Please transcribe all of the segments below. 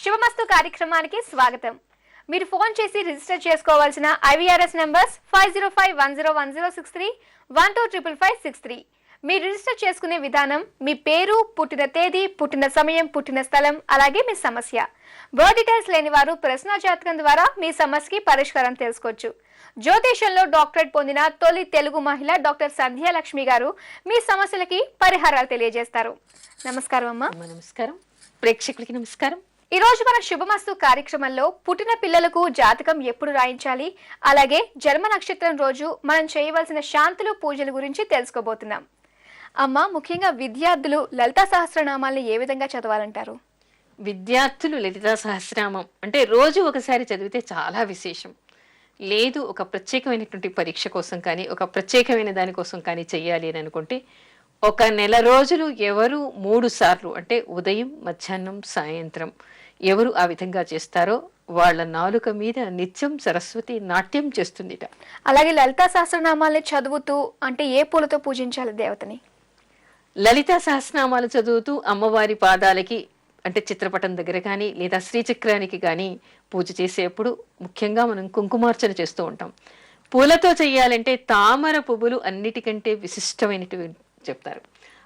శుభమస్తు కార్యక్రమానికి స్వాగతం. మీరు ఫోన్ చేసి రిజిస్టర్ చేసుకోవాల్సిన IVRS నంబర్స్ 5051010631255563. మీరు రిజిస్టర్ చేసుకునే విధానం మీ పేరు, పుట్టిన తేదీ, పుట్టిన సమయం, పుట్టిన స్థలం, అలాగే మీ సమస్య. వర్డ్ డీటెయిల్స్ లేని వారు ప్రశ్న జాతకం ద్వారా మీ సమస్యకి పరిష్కారం తెలుసుకోవచ్చు. జ్యోతిషంలో డాక్టరేట్ పొందిన తొలి తెలుగు మహిళ డాక్టర్ సంధ్యాలక్ష్మి గారు మీ సమస్యలకి పరిహారాలు తెలియజేస్తారు. నమస్కారం అమ్మా. నమస్కారం ప్రేక్షకులకి నమస్కారం. ఈ రోజు మన శుభమస్తు కార్యక్రమంలో పుట్టిన పిల్లలకు జాతకం ఎప్పుడు రాయించాలి, అలాగే జన్మ నక్షత్రం రోజు మనం చేయవలసిన శాంతులు, పూజల గురించి తెలుసుకోబోతున్నాం. అమ్మ, ముఖ్యంగా విద్యార్థులు లలితా సహస్రనామాల్ని ఏ విధంగా చదవాలంటారు? విద్యార్థులు లలితా సహస్రనామం అంటే రోజు ఒకసారి చదివితే చాలా విశేషం. లేదు ఒక ప్రత్యేకమైనటువంటి పరీక్ష కోసం కానీ ఒక ప్రత్యేకమైన దానికోసం కానీ చెయ్యాలి అని అనుకుంటే ఒక నెల రోజులు ఎవరు 3 సార్లు అంటే ఉదయం, మధ్యాహ్నం, సాయంత్రం ఎవరు ఆ విధంగా చేస్తారో వాళ్ళ నాలుక మీద నిత్యం సరస్వతి నాట్యం చేస్తుందిట. అలాగే లలితా సహస్రనామాల్ని చదువుతూ అంటే ఏ పూలతో పూజించాలి దేవతని? లలితా సహస్రనామాలు చదువుతూ అమ్మవారి పాదాలకి అంటే చిత్రపటం దగ్గర కానీ లేదా శ్రీచక్రానికి కానీ పూజ చేసేప్పుడు ముఖ్యంగా మనం కుంకుమార్చన చేస్తూ ఉంటాం. పూలతో చెయ్యాలంటే తామర పువ్వులు అన్నిటికంటే విశిష్టమైనటువంటి చెప్తారు.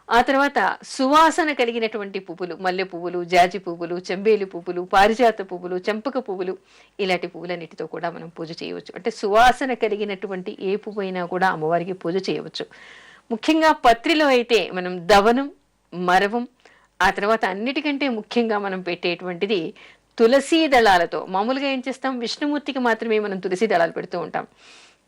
ఆ తర్వాత సువాసన కలిగినటువంటి పువ్వులు, మల్లె పువ్వులు, జాజి పువ్వులు, చెంబేలి పువ్వులు, పారిజాత పువ్వులు, చెంపక పువ్వులు, ఇలాంటి పువ్వులన్నిటితో కూడా మనం పూజ చేయవచ్చు. అంటే సువాసన కలిగినటువంటి ఏ పువ్వు అయినా కూడా అమ్మవారికి పూజ చేయవచ్చు. ముఖ్యంగా పత్రిలో అయితే మనం దవనం, మరవం, ఆ తర్వాత అన్నిటికంటే ముఖ్యంగా మనం పెట్టేటువంటిది తులసీ దళాలతో. మామూలుగా ఏం చేస్తాం, విష్ణుమూర్తికి మాత్రమే మనం తులసీ దళాలు పెడుతూ ఉంటాం.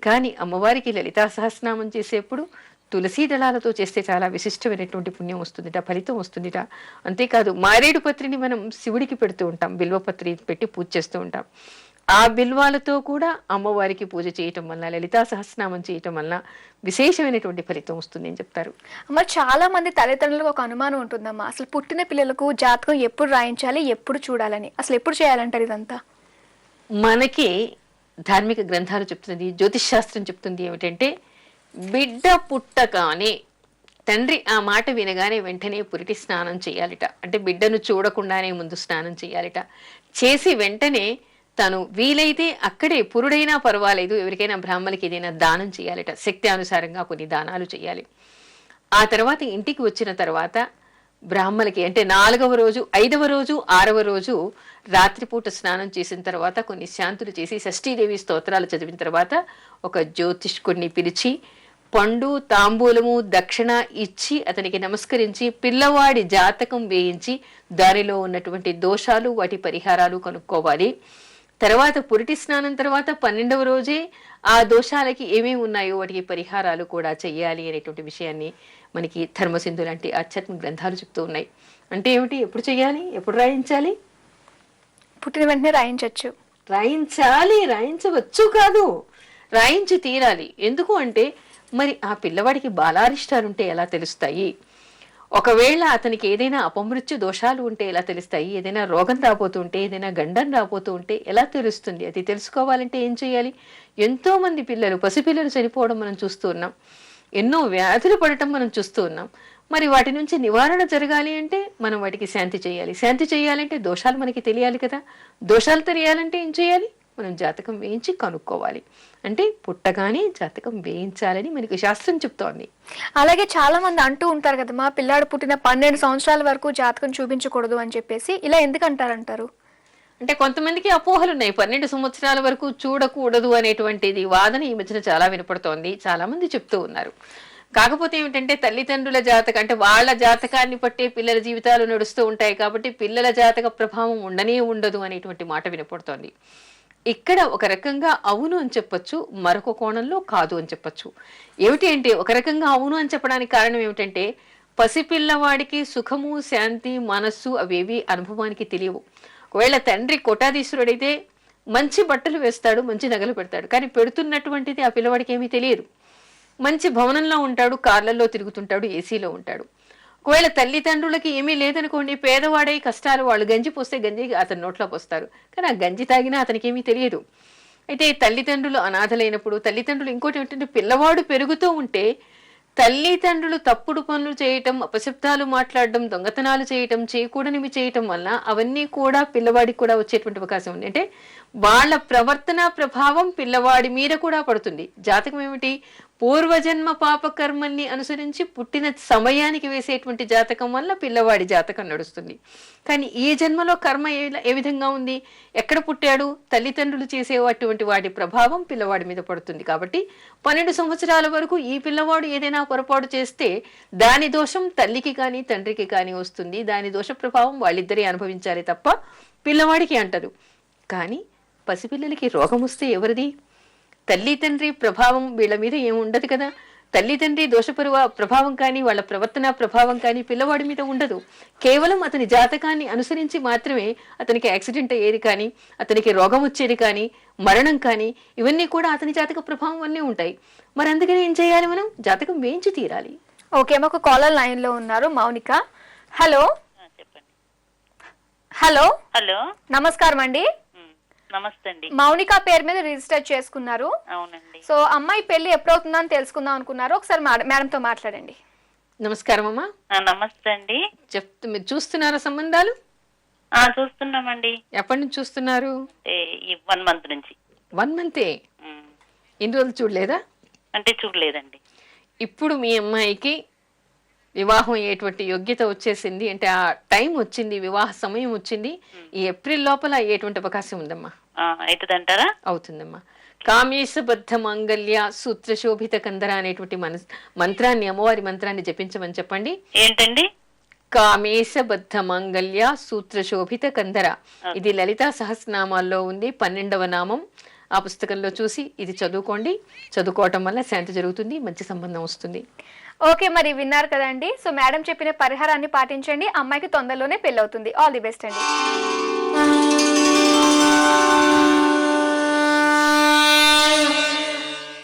కానీ అమ్మవారికి లలితా సహస్రనామం చేసేప్పుడు తులసీ దళాలతో చేస్తే చాలా విశిష్టమైనటువంటి పుణ్యం వస్తుందిట, ఫలితం వస్తుందిట. అంతేకాదు మారేడు పత్రిని మనం శివుడికి పెడుతూ ఉంటాం, బిల్వపత్రి పెట్టి పూజ చేస్తూ ఉంటాం. ఆ బిల్వాలతో కూడా అమ్మవారికి పూజ చేయటం వల్ల, లలితా సహస్రనామం చేయటం వల్ల విశేషమైనటువంటి ఫలితం వస్తుంది అని చెప్తారు. అమ్మ, చాలా మంది తల్లిదండ్రులకు ఒక అనుమానం ఉంటుందమ్మా, అసలు పుట్టిన పిల్లలకు జాతకం ఎప్పుడు రాయించాలి, ఎప్పుడు చూడాలని, అసలు ఎప్పుడు చేయాలంటారు ఇదంతా? మనకి ధార్మిక గ్రంథాలు చెప్తుంది, జ్యోతిష్ శాస్త్రం చెప్తుంది ఏమిటంటే బిడ్డ పుట్టగానే తండ్రి ఆ మాట వినగానే వెంటనే పురిటి స్నానం చేయాలిట. అంటే బిడ్డను చూడకుండానే ముందు స్నానం చేయాలిట. చేసి వెంటనే తను వీలైతే అక్కడే పురుడైనా పర్వాలేదు, ఎవరికైనా బ్రాహ్మణులకి ఏదైనా దానం చేయాలిట. శక్తి అనుసారంగా కొన్ని దానాలు చేయాలి. ఆ తర్వాత ఇంటికి వచ్చిన తర్వాత బ్రాహ్మణులకి అంటే 4వ రోజు, 5వ రోజు, 6వ రోజు రాత్రిపూట స్నానం చేసిన తర్వాత కొన్ని శాంతులు చేసి షష్ఠీదేవి స్తోత్రాలు చదివిన తర్వాత ఒక జ్యోతిష్కుడిని పిలిచి పండు, తాంబూలము, దక్షిణ ఇచ్చి అతనికి నమస్కరించి పిల్లవాడి జాతకం వేయించి దానిలో ఉన్నటువంటి దోషాలు, వాటి పరిహారాలు కనుక్కోవాలి. తర్వాత పురిటి స్నానం తర్వాత 12వ రోజే ఆ దోషాలకి ఏమేమి ఉన్నాయో వాటికి పరిహారాలు కూడా చెయ్యాలి అనేటువంటి విషయాన్ని మనకి ధర్మసింధు లాంటి ఆధ్యాత్మిక గ్రంథాలు చెప్తూ ఉన్నాయి. అంటే ఏమిటి, ఎప్పుడు చెయ్యాలి, ఎప్పుడు రాయించాలి? పుట్టిన వెంటనే రాయించవచ్చు. రాయించాలి, రాయించవచ్చు కాదు, రాయించి తీరాలి. ఎందుకు అంటే మరి ఆ పిల్లవాడికి బాలారిష్టాలుంటే ఎలా తెలుస్తాయి? ఒకవేళ అతనికి ఏదైనా అపమృత్యు దోషాలు ఉంటే ఎలా తెలుస్తాయి? ఏదైనా రోగం రాబోతూ ఉంటే, ఏదైనా గండం రాబోతూ ఉంటే ఎలా తెలుస్తుంది? అది తెలుసుకోవాలంటే ఏం చేయాలి? ఎంతో మంది పిల్లలు, పసిపిల్లలు చనిపోవడం మనం చూస్తూ ఉన్నాం. ఎన్నో వ్యాధులు పడటం మనం చూస్తూ ఉన్నాం. మరి వాటి నుంచి నివారణ జరగాలి అంటే మనం వాటికి శాంతి చేయాలి. శాంతి చేయాలంటే దోషాలు మనకి తెలియాలి కదా. దోషాలు తెలియాలంటే ఏం చేయాలి? మనం జాతకం వేయించి కనుక్కోవాలి. అంటే పుట్టగానే జాతకం వేయించాలని మనకి శాస్త్రం చెప్తోంది. అలాగే చాలా మంది అంటూ ఉంటారు కదా, మా పిల్లాడు పుట్టిన 12 సంవత్సరాల వరకు జాతకం చూపించకూడదు అని చెప్పేసి, ఇలా ఎందుకు అంటారంటారు? అంటే కొంతమందికి అపోహలు ఉన్నాయి. 12 సంవత్సరాల వరకు చూడకూడదు అనేటువంటిది వాదన ఈ మధ్యన చాలా వినపడుతోంది, చాలా మంది చెప్తూ ఉన్నారు. కాకపోతే ఏమిటంటే తల్లిదండ్రుల జాతకం అంటే వాళ్ళ జాతకాన్ని బట్టే పిల్లల జీవితాలు నడుస్తూ ఉంటాయి కాబట్టి పిల్లల జాతక ప్రభావం ఉండనే ఉండదు అనేటువంటి మాట వినపడుతోంది. ఇక్కడ ఒక రకంగా అవును అని చెప్పొచ్చు, మరొక కోణంలో కాదు అని చెప్పొచ్చు. ఏమిటి అంటే ఒక రకంగా అవును అని చెప్పడానికి కారణం ఏమిటంటే పసిపిల్లవాడికి సుఖము, శాంతి, మనస్సు అవేవి అనుభవానికి తెలియవు. ఒకవేళ తండ్రి కోటాధీశ్వరుడైతే మంచి బట్టలు వేస్తాడు, మంచి నగలు పెడతాడు, కానీ పెడుతున్నటువంటిది ఆ పిల్లవాడికి ఏమీ తెలియదు. మంచి భవనంలో ఉంటాడు, కార్లలో తిరుగుతుంటాడు, ఏసీలో ఉంటాడు. ఒకవేళ తల్లిదండ్రులకి ఏమీ లేదనుకోండి, పేదవాడై కష్టాలు, వాళ్ళు గంజి పోస్తే గంజి అతని నోట్లో పోస్తారు, కానీ ఆ గంజి తాగినా అతనికి ఏమీ తెలియదు. అయితే తల్లిదండ్రులు అనాథలైనప్పుడు, తల్లిదండ్రులు ఇంకోటి ఏంటంటే పిల్లవాడు పెరుగుతూ ఉంటే తల్లిదండ్రులు తప్పుడు పనులు చేయటం, అపశబ్దాలు మాట్లాడడం, దొంగతనాలు చేయటం, చేయకూడనివి చేయటం వల్ల అవన్నీ కూడా పిల్లవాడికి కూడా వచ్చేటువంటి అవకాశం ఉంది. అంటే వాళ్ళ ప్రవర్తన ప్రభావం పిల్లవాడి మీద కూడా పడుతుంది. జాతకం ఏమిటి? పూర్వజన్మ పాపకర్మల్ని అనుసరించి పుట్టిన సమయానికి వేసేటువంటి జాతకం వల్ల పిల్లవాడి జాతకం నడుస్తుంది. కానీ ఈ జన్మలో కర్మ ఏ విధంగా ఉంది, ఎక్కడ పుట్టాడు, తల్లిదండ్రులు చేసేటువంటి వాటి ప్రభావం పిల్లవాడి మీద పడుతుంది. కాబట్టి 12 సంవత్సరాల వరకు ఈ పిల్లవాడు ఏదైనా పొరపాటు చేస్తే దాని దోషం తల్లికి కానీ తండ్రికి కానీ వస్తుంది. దాని దోష ప్రభావం వాళ్ళిద్దరే అనుభవించాలి తప్ప పిల్లవాడికి అంటదు. కానీ పసిపిల్లలకి రోగం వస్తే ఎవరిది? తల్లి తండ్రి ప్రభావం వీళ్ళ మీద ఏమి ఉండదు కదా. తల్లి తండ్రి ప్రభావం కానీ వాళ్ళ ప్రవర్తన ప్రభావం కానీ పిల్లవాడి మీద ఉండదు. కేవలం అతని జాతకాన్ని అనుసరించి మాత్రమే అతనికి యాక్సిడెంట్ అయ్యేది కానీ, అతనికి రోగం వచ్చేది కానీ, మరణం కానీ, ఇవన్నీ కూడా అతని జాతక ప్రభావం వల్లే ఉంటాయి. మరి అందుకని ఏం చేయాలి? మనం జాతకం వేయించి తీరాలి. ఓకే, మాకు కాలర్ లైన్ లో ఉన్నారు మౌనిక. హలో చెప్పండి. హలో హలో, నమస్కారం అండి. నమస్తే అండి. మౌనిక పేరు మీద రిజిస్టర్ చేసుకున్నారు. అవునండి. సో అమ్మాయి పెళ్లి ఎప్పుడవుతుందో అని తెలుసుకుందాం అనుకున్నారు. ఒకసారి మేడంతో మాట్లాడండి. నమస్కారం అమ్మా. నమస్తే అండి. మీరు చూస్తున్నారా సంబంధాలు? చూస్తున్నామండి. ఎప్పటి నుంచి చూస్తున్నారు? ఈ 1 month నుంచి. 1 month? ఎన్ని రోజులు చూడలేదా? అంటే చూడలేదండి. ఇప్పుడు మీ అమ్మాయికి వివాహం అయ్యేటువంటి యోగ్యత వచ్చేసింది, అంటే ఆ టైం వచ్చింది, వివాహ సమయం వచ్చింది. ఈ ఏప్రిల్ లోపల అయ్యేటువంటి అవకాశం ఉందమ్మా. అవుతుందంటారా? అవుతుందమ్మా. కామేశబద్ధ మాంగళ్య సూత్ర శోభిత కందర అనేటువంటి మంత్రాన్ని, అమ్మవారి మంత్రాన్ని జపించమని చెప్పండి. ఏంటండి? కామేశబద్ధ మాంగళ్య సూత్ర శోభిత కందర. ఇది లలితా సహస్రనామాల్లో ఉంది, 12వ నామం. ఆ పుస్తకంలో చూసి ఇది చదువుకోండి. చదువుకోవటం వల్ల శాంతి జరుగుతుంది, మంచి సంబంధం వస్తుంది. ఓకే, మరి విన్నారు కదండి. సో మేడం చెప్పిన పరిహారాన్ని పాటించండి. అమ్మాయికి తొందరలోనే పెళ్ళవుతుంది. ఆల్ ది బెస్ట్ అండి.